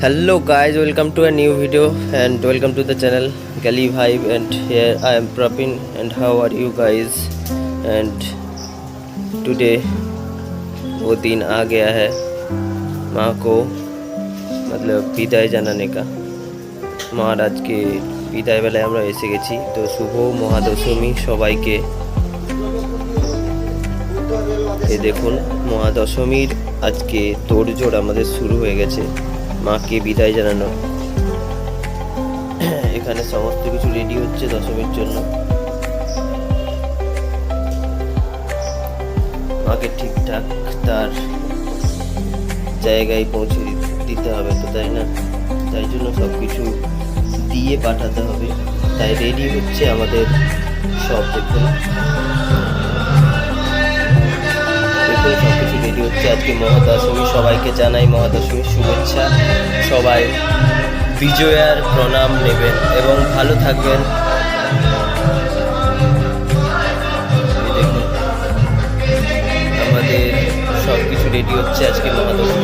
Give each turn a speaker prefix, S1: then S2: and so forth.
S1: Hello guys, welcome to a new video and welcome to the channel Gali Vibe, and here I am Prapin. And how are you guys? And today वो दिन आ गया है माँ को मतलब বিদায় জানাने का। মহারাজ के বিদায় বেলায় আমরা এসে গেছি। তো শুভ মহাদশমী সবাইকে। এই দেখুন মহাদশমীর আজকে তোড়জোড় আমাদের শুরু হয়ে গেছে মাকে বিদায় জানানো। এখানে সমস্ত কিছু রেডি হচ্ছে দশমীর জন্য। মাকে ঠিকঠাক তার জায়গায় পৌঁছে দিতে হবে, তো তাই না? তাই জন্য সব কিছু দিয়ে পাঠাতে হবে, তাই রেডি হচ্ছে আমাদের সব। দেখুন সব কিছু রেডি হচ্ছে। আজকে মহাদশমী, সবাইকে জানাই মহাদশমীর শুভেচ্ছা। সবাই বিজয়ার প্রণাম নেবেন এবং ভালো থাকবেন। দেখুন আমাদের সব কিছু রেডি হচ্ছে আজকে মহাদশমী।